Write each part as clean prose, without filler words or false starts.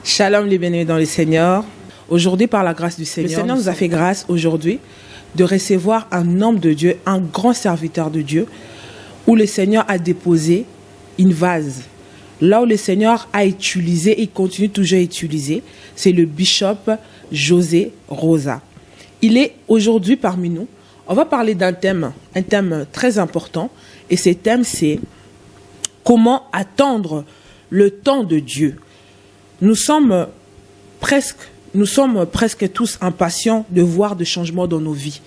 Shalom les bénis dans le Seigneur. Aujourd'hui, par la grâce du Seigneur, le Seigneur nous a fait grâce aujourd'hui de recevoir un homme de Dieu, un grand serviteur de Dieu, où le Seigneur a déposé une vase. Là où le Seigneur a utilisé et continue toujours à utiliser, c'est le bishop José Rosa. Il est aujourd'hui parmi nous. On va parler d'un thème, un thème très important. Et ce thème, c'est comment attendre le temps de Dieu. Nous sommes presque tous impatients de voir des changements dans nos vies.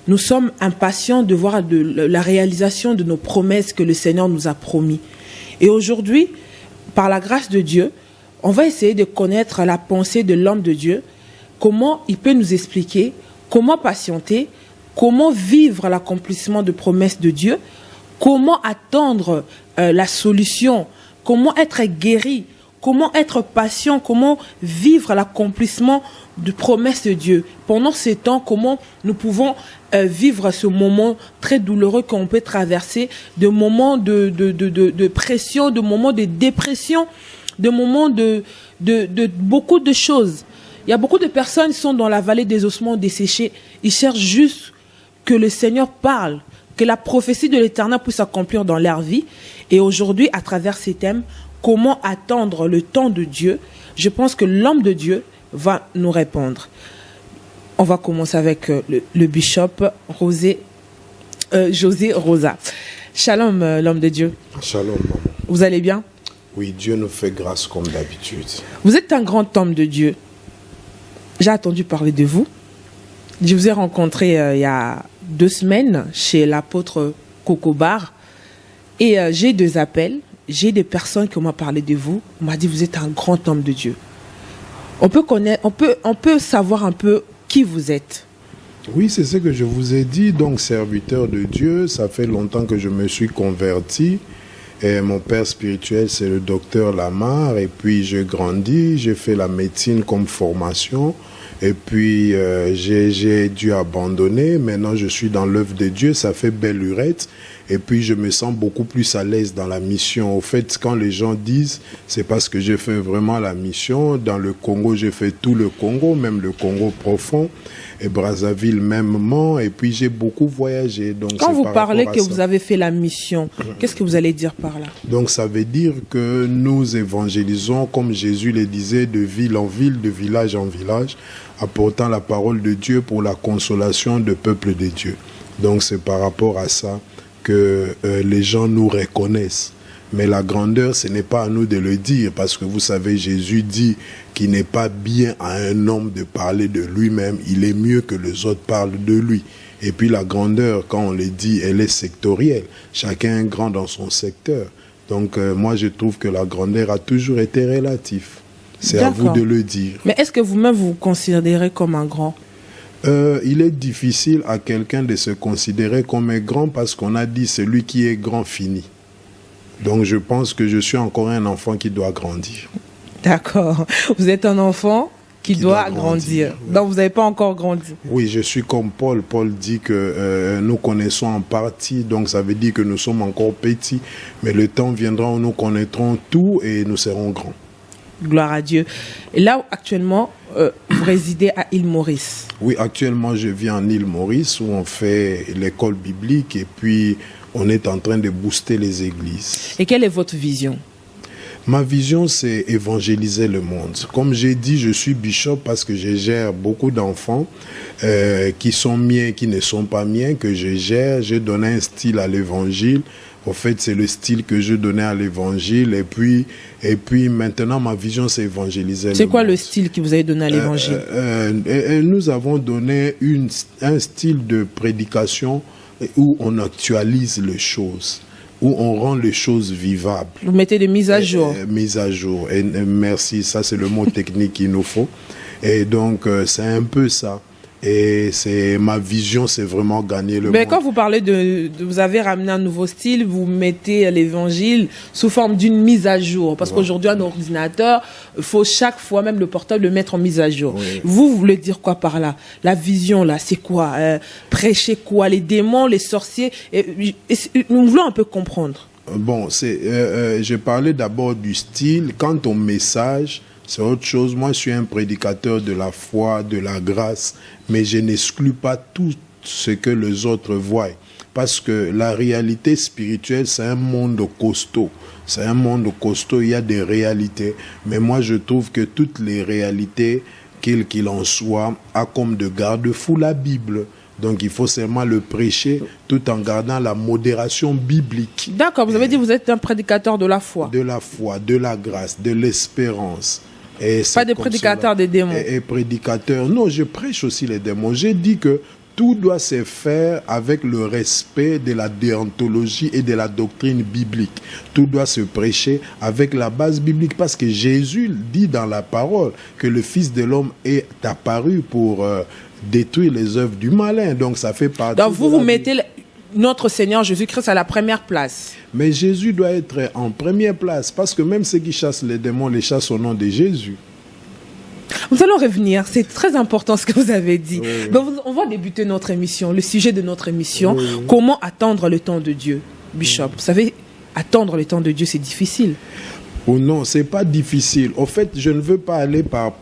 Nous sommes impatients de voir la réalisation de nos promesses que le Seigneur nous a promis. Et aujourd'hui, par la grâce de Dieu, on va essayer de connaître la pensée de l'homme de Dieu, comment il peut nous expliquer, comment patienter, comment vivre l'accomplissement de promesses de Dieu, comment attendre la solution, comment être guéri, comment être patient, comment vivre l'accomplissement de promesses de Dieu. Pendant ces temps, comment nous pouvons vivre ce moment très douloureux qu'on peut traverser, de moments de pression, de moments de dépression, de moments de beaucoup de choses. Il y a beaucoup de personnes qui sont dans la vallée des ossements desséchés. Ils cherchent juste que le Seigneur parle, que la prophétie de l'Éternel puisse s'accomplir dans leur vie. Et aujourd'hui, à travers ces thèmes, comment attendre le temps de Dieu, je pense que l'homme de Dieu va nous répondre. On va commencer avec le bishop José Rosa. Shalom, l'homme de Dieu. Shalom, maman. Vous allez bien? Oui, Dieu nous fait grâce comme d'habitude. Vous êtes un grand homme de Dieu. J'ai entendu parler de vous. Je vous ai rencontré il y a 2 semaines chez l'apôtre Cocobar. Et j'ai 2 appels. J'ai des personnes qui m'ont parlé de vous. On m'a dit, vous êtes un grand homme de Dieu. On peut savoir un peu qui vous êtes. Oui, c'est ce que je vous ai dit. Donc, serviteur de Dieu, ça fait longtemps que je me suis converti. Et mon père spirituel, c'est le docteur Lamar. Et puis, je grandis. J'ai fait la médecine comme formation. Et puis, j'ai dû abandonner. Maintenant, je suis dans l'œuvre de Dieu. Ça fait belle lurette. Et puis, je me sens beaucoup plus à l'aise dans la mission. Au fait, quand les gens disent, c'est parce que j'ai fait vraiment la mission. Dans le Congo, j'ai fait tout le Congo, même le Congo profond. Et Brazzaville, mêmement. Et puis, j'ai beaucoup voyagé. Donc, quand vous parlez que vous avez fait la mission, qu'est-ce que vous allez dire par là? Donc, ça veut dire que nous évangélisons, comme Jésus le disait, de ville en ville, de village en village, apportant la parole de Dieu pour la consolation du peuple de Dieu. Donc, c'est par rapport à ça que les gens nous reconnaissent. Mais la grandeur, ce n'est pas à nous de le dire, parce que vous savez, Jésus dit qu'il n'est pas bien à un homme de parler de lui-même, il est mieux que les autres parlent de lui. Et puis la grandeur, quand on le dit, elle est sectorielle, chacun est grand dans son secteur. Donc moi je trouve que la grandeur a toujours été relative. C'est à vous de le dire. Mais est-ce que vous-même vous considérez comme un grand? Il est difficile à quelqu'un de se considérer comme un grand parce qu'on a dit celui qui est grand finit. Donc je pense que je suis encore un enfant qui doit grandir. D'accord. Vous êtes un enfant qui doit grandir. Oui. Donc vous n'avez pas encore grandi. Oui, je suis comme Paul. Paul dit que nous connaissons en partie, donc ça veut dire que nous sommes encore petits. Mais le temps viendra où nous connaîtrons tout et nous serons grands. Gloire à Dieu. Et là, actuellement, vous résidez à Île-Maurice. Oui, actuellement, je vis en Île-Maurice où on fait l'école biblique et puis on est en train de booster les églises. Et quelle est votre vision? Ma vision, c'est évangéliser le monde. Comme j'ai dit, je suis bishop parce que je gère beaucoup d'enfants qui sont miens, qui ne sont pas miens, que je gère. J'ai donné un style à l'évangile. Au fait, c'est le style que je donnais à l'évangile. Et puis maintenant, ma vision, c'est évangéliser le monde. C'est quoi le style que vous avez donné à l'évangile? Nous avons donné un style de prédication où on actualise les choses, où on rend les choses vivables. Vous mettez des mises à jour. Mises à jour. Et merci, ça c'est le mot technique qu'il nous faut. Et donc, c'est un peu ça. Et c'est ma vision, c'est vraiment gagner le monde. Quand vous parlez vous avez ramené un nouveau style, vous mettez l'évangile sous forme d'une mise à jour. Parce qu'aujourd'hui, un ordinateur, il faut chaque fois, même le portable, le mettre en mise à jour. Oui. Vous voulez dire quoi par là? La vision, là, c'est quoi? Prêcher quoi? Les démons, les sorciers? Nous voulons un peu comprendre. Bon, j'ai parlé d'abord du style. Quant au message, c'est autre chose. Moi, je suis un prédicateur de la foi, de la grâce, mais je n'exclus pas tout ce que les autres voient. Parce que la réalité spirituelle, c'est un monde costaud. C'est un monde costaud, il y a des réalités. Mais moi, je trouve que toutes les réalités, qu'il en soit, a comme de garde-fou la Bible. Donc, il faut seulement le prêcher tout en gardant la modération biblique. D'accord, vous avez dit que vous êtes un prédicateur de la foi. De la foi, de la grâce, de l'espérance. Et pas des prédicateurs des démons. Et prédicateur. Non, je prêche aussi les démons. J'ai dit que tout doit se faire avec le respect de la déontologie et de la doctrine biblique. Tout doit se prêcher avec la base biblique parce que Jésus dit dans la parole que le Fils de l'homme est apparu pour détruire les œuvres du malin. Donc ça fait partie. Donc vous mettez notre Seigneur Jésus-Christ à la première place. Mais Jésus doit être en première place parce que même ceux qui chassent les démons les chassent au nom de Jésus. Nous allons revenir, c'est très important ce que vous avez dit. Oui. Donc, on va débuter notre émission, le sujet de notre émission, oui. Comment attendre le temps de Dieu, Bishop. Vous savez, attendre le temps de Dieu, c'est difficile. Oh non, c'est pas difficile. Au fait, je ne veux pas aller par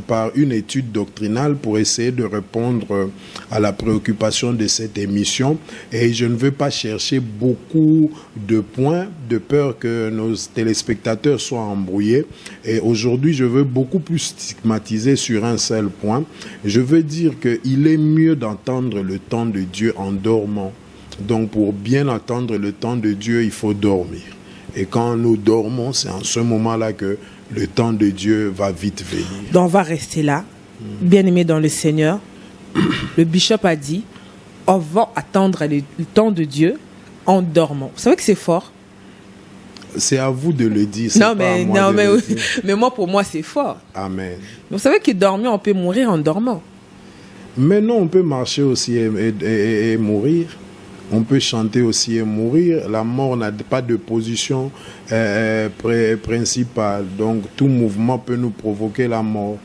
par une étude doctrinale pour essayer de répondre à la préoccupation de cette émission. Et je ne veux pas chercher beaucoup de points de peur que nos téléspectateurs soient embrouillés. Et aujourd'hui, je veux beaucoup plus stigmatiser sur un seul point. Je veux dire qu'il est mieux d'entendre le temps de Dieu en dormant. Donc, pour bien entendre le temps de Dieu, il faut dormir. Et quand nous dormons, c'est en ce moment-là que le temps de Dieu va vite venir. Donc on va rester là, bien-aimés dans le Seigneur. Le bishop a dit, on va attendre le temps de Dieu en dormant. Vous savez que c'est fort. C'est à vous de le dire. Non, mais moi, pour moi, c'est fort. Amen. Vous savez que dormir, on peut mourir en dormant. Mais non, on peut marcher aussi et mourir. On peut chanter aussi et mourir. La mort n'a pas de position principale. Donc, tout mouvement peut nous provoquer la mort.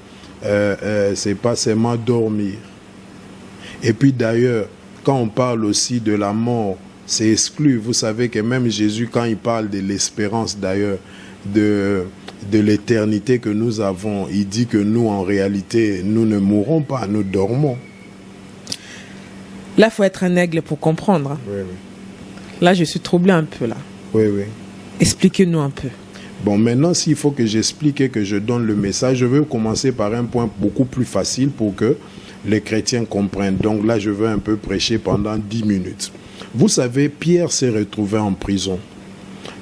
C'est pas seulement dormir. Et puis d'ailleurs, quand on parle aussi de la mort, c'est exclu. Vous savez que même Jésus, quand il parle de l'espérance d'ailleurs, de l'éternité que nous avons, il dit que nous, en réalité, nous ne mourrons pas, nous dormons. Là, il faut être un aigle pour comprendre. Oui, oui. Là, je suis troublé un peu, là. Oui, oui. Expliquez-nous un peu. Bon, maintenant, s'il faut que j'explique et que je donne le message, je veux commencer par un point beaucoup plus facile pour que les chrétiens comprennent. Donc là, je veux un peu prêcher pendant 10 minutes. Vous savez, Pierre s'est retrouvé en prison.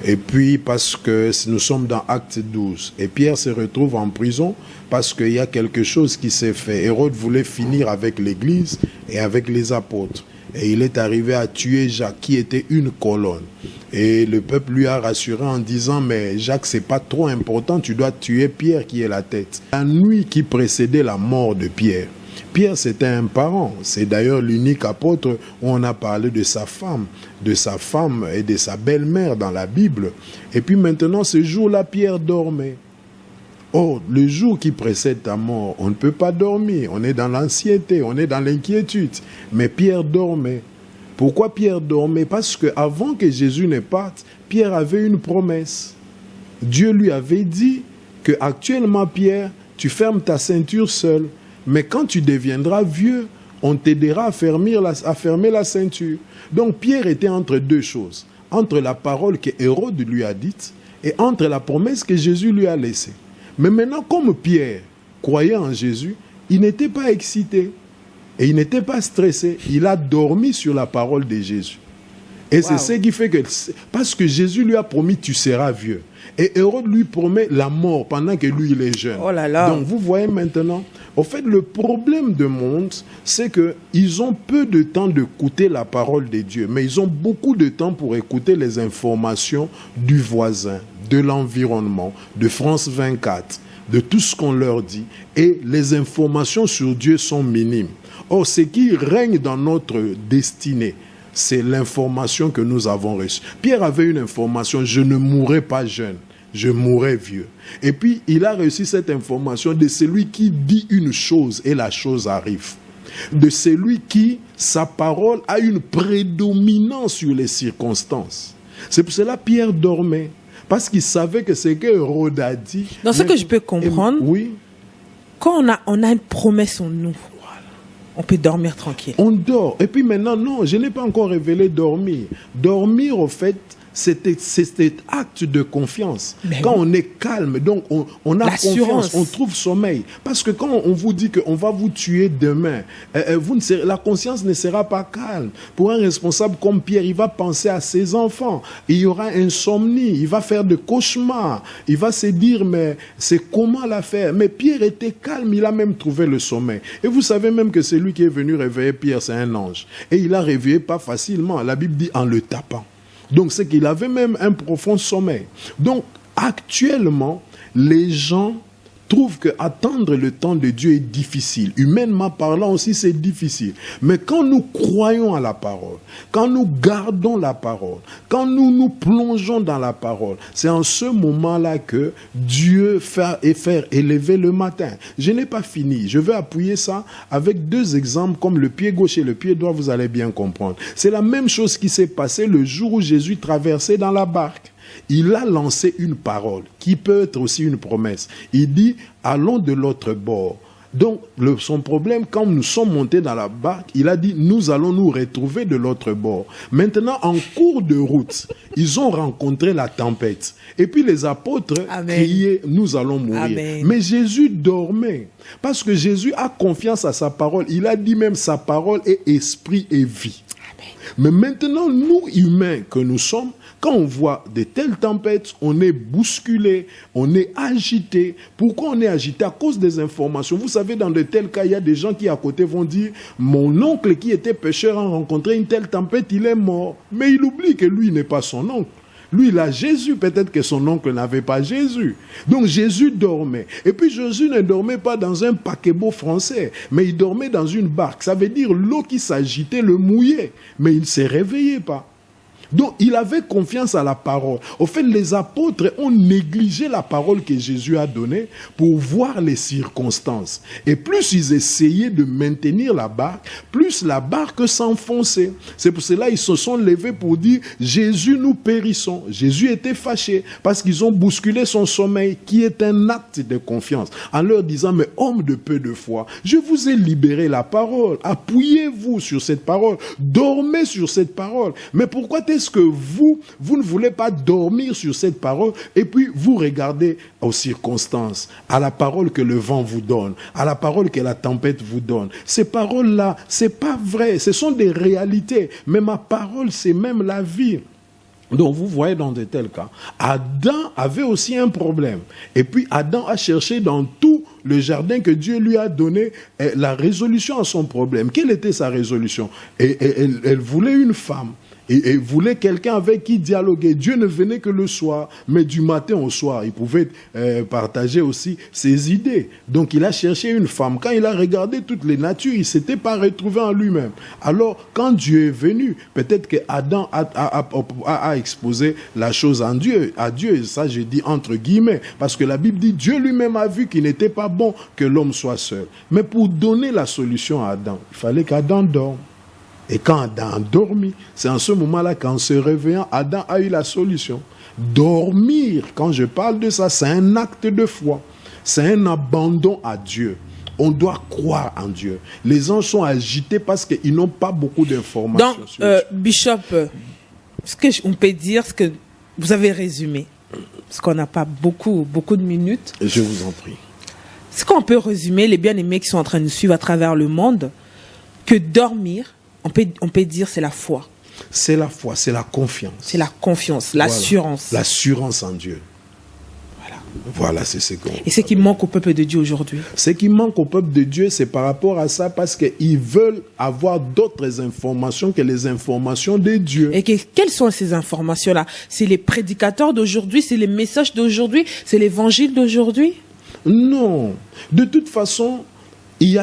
Et puis, parce que nous sommes dans Acte 12, et Pierre se retrouve en prison parce qu'il y a quelque chose qui s'est fait. Hérode voulait finir avec l'Église et avec les apôtres. Et il est arrivé à tuer Jacques, qui était une colonne. Et le peuple lui a rassuré en disant, mais Jacques, c'est pas trop important, tu dois tuer Pierre qui est la tête. La nuit qui précédait la mort de Pierre, Pierre, c'était un parent. C'est d'ailleurs l'unique apôtre où on a parlé de sa femme et de sa belle-mère dans la Bible. Et puis maintenant, ce jour-là, Pierre dormait. Oh, le jour qui précède ta mort, on ne peut pas dormir. On est dans l'anxiété, on est dans l'inquiétude. Mais Pierre dormait. Pourquoi Pierre dormait? Parce qu'avant que Jésus ne parte, Pierre avait une promesse. Dieu lui avait dit que actuellement, Pierre, tu fermes ta ceinture seul. Mais quand tu deviendras vieux, on t'aidera à fermer la ceinture. Donc Pierre était entre deux choses. Entre la parole que Hérode lui a dite et entre la promesse que Jésus lui a laissée. Mais maintenant, comme Pierre croyait en Jésus, il n'était pas excité et il n'était pas stressé. Il a dormi sur la parole de Jésus. Et c'est ce qui fait que, parce que Jésus lui a promis, tu seras vieux. Et Hérode lui promet la mort pendant que lui, il est jeune. Oh là là. Donc, vous voyez maintenant, au fait, le problème du monde, c'est qu'ils ont peu de temps d'écouter la parole de Dieu, mais ils ont beaucoup de temps pour écouter les informations du voisin, de l'environnement, de France 24, de tout ce qu'on leur dit. Et les informations sur Dieu sont minimes. Or, ce qui règne dans notre destinée, c'est l'information que nous avons reçue. Pierre avait une information, je ne mourrai pas jeune, je mourrai vieux. Et puis, il a reçu cette information de celui qui dit une chose et la chose arrive. De celui qui, sa parole, a une prédominance sur les circonstances. C'est pour cela que Pierre dormait. Parce qu'il savait que ce que Hérode a dit... Dans ce que je peux comprendre, oui. Quand on a une promesse en nous, on peut dormir tranquille. On dort. Et puis maintenant, non, je n'ai pas encore révélé dormir. Dormir, au fait, c'est cet acte de confiance. Mais quand on est calme, donc on a confiance, on trouve sommeil. Parce que quand on vous dit qu'on va vous tuer demain, la conscience ne sera pas calme. Pour un responsable comme Pierre, il va penser à ses enfants. Il y aura insomnie, il va faire des cauchemars. Il va se dire, mais c'est comment la faire? Mais Pierre était calme, il a même trouvé le sommeil. Et vous savez même que celui qui est venu réveiller Pierre, c'est un ange. Et il l'a réveillé pas facilement. La Bible dit en le tapant. Donc, c'est qu'il avait même un profond sommeil. Donc, actuellement, les gens trouvent qu'attendre le temps de Dieu est difficile. Humainement parlant aussi, c'est difficile. Mais quand nous croyons à la parole, quand nous gardons la parole, quand nous nous plongeons dans la parole, c'est en ce moment-là que Dieu fait élever le matin. Je n'ai pas fini. Je vais appuyer ça avec deux exemples comme le pied gauche et le pied droit, vous allez bien comprendre. C'est la même chose qui s'est passée le jour où Jésus traversait dans la barque. Il a lancé une parole qui peut être aussi une promesse. Il dit, allons de l'autre bord. Donc, son problème, quand nous sommes montés dans la barque, il a dit, nous allons nous retrouver de l'autre bord. Maintenant, en cours de route, ils ont rencontré la tempête. Et puis les apôtres criaient, nous allons mourir. Amen. Mais Jésus dormait. Parce que Jésus a confiance à sa parole. Il a dit même, sa parole est esprit et vie. Amen. Mais maintenant, nous, humains que nous sommes, quand on voit de telles tempêtes, on est bousculé, on est agité. Pourquoi on est agité? À cause des informations. Vous savez, dans de tels cas, il y a des gens qui à côté vont dire « Mon oncle qui était pêcheur a rencontré une telle tempête, il est mort. » Mais il oublie que lui n'est pas son oncle. Lui, il a Jésus. Peut-être que son oncle n'avait pas Jésus. Donc Jésus dormait. Et puis Jésus ne dormait pas dans un paquebot français, mais il dormait dans une barque. Ça veut dire l'eau qui s'agitait le mouillait. Mais il ne se réveillait pas. Donc, il avait confiance à la parole. Au fait, les apôtres ont négligé la parole que Jésus a donnée pour voir les circonstances. Et plus ils essayaient de maintenir la barque, plus la barque s'enfonçait. C'est pour cela qu'ils se sont levés pour dire « Jésus, nous périssons ». Jésus était fâché parce qu'ils ont bousculé son sommeil, qui est un acte de confiance, en leur disant « Mais homme de peu de foi, je vous ai libéré la parole. Appuyez-vous sur cette parole. Dormez sur cette parole. » Mais pourquoi est-ce que vous ne voulez pas dormir sur cette parole et puis vous regardez aux circonstances, à la parole que le vent vous donne, à la parole que la tempête vous donne? Ces paroles-là, c'est pas vrai, ce sont des réalités, mais ma parole, c'est même la vie. Donc vous voyez dans de tels cas, Adam avait aussi un problème. Et puis Adam a cherché dans tout le jardin que Dieu lui a donné la résolution à son problème. Quelle était sa résolution? Elle voulait une femme. Et voulait quelqu'un avec qui dialoguer. Dieu ne venait que le soir, mais du matin au soir, il pouvait partager aussi ses idées. Donc il a cherché une femme. Quand il a regardé toutes les natures, il ne s'était pas retrouvé en lui-même. Alors, quand Dieu est venu, peut-être que Adam a exposé la chose à Dieu, et ça je dis entre guillemets, parce que la Bible dit, Dieu lui-même a vu qu'il n'était pas bon que l'homme soit seul. Mais pour donner la solution à Adam, il fallait qu'Adam dorme. Et quand Adam a dormi, c'est en ce moment-là qu'en se réveillant, Adam a eu la solution. Dormir, quand je parle de ça, c'est un acte de foi. C'est un abandon à Dieu. On doit croire en Dieu. Les gens sont agités parce qu'ils n'ont pas beaucoup d'informations. Donc, Bishop, ce qu'on peut dire, ce que vous avez résumé, parce qu'on n'a pas beaucoup de minutes. Je vous en prie. Ce qu'on peut résumer, les bien-aimés qui sont en train de nous suivre à travers le monde, que dormir, on peut dire c'est la foi. C'est la foi, c'est la confiance. C'est la confiance, l'assurance. Voilà. L'assurance en Dieu. Voilà, c'est ce qu'on... Et ce qui manque au peuple de Dieu aujourd'hui? Ce qui manque au peuple de Dieu, c'est par rapport à ça, parce qu'ils veulent avoir d'autres informations que les informations de Dieu. Et quelles sont ces informations-là? C'est les prédicateurs d'aujourd'hui, c'est les messages d'aujourd'hui, c'est l'évangile d'aujourd'hui? Non. De toute façon,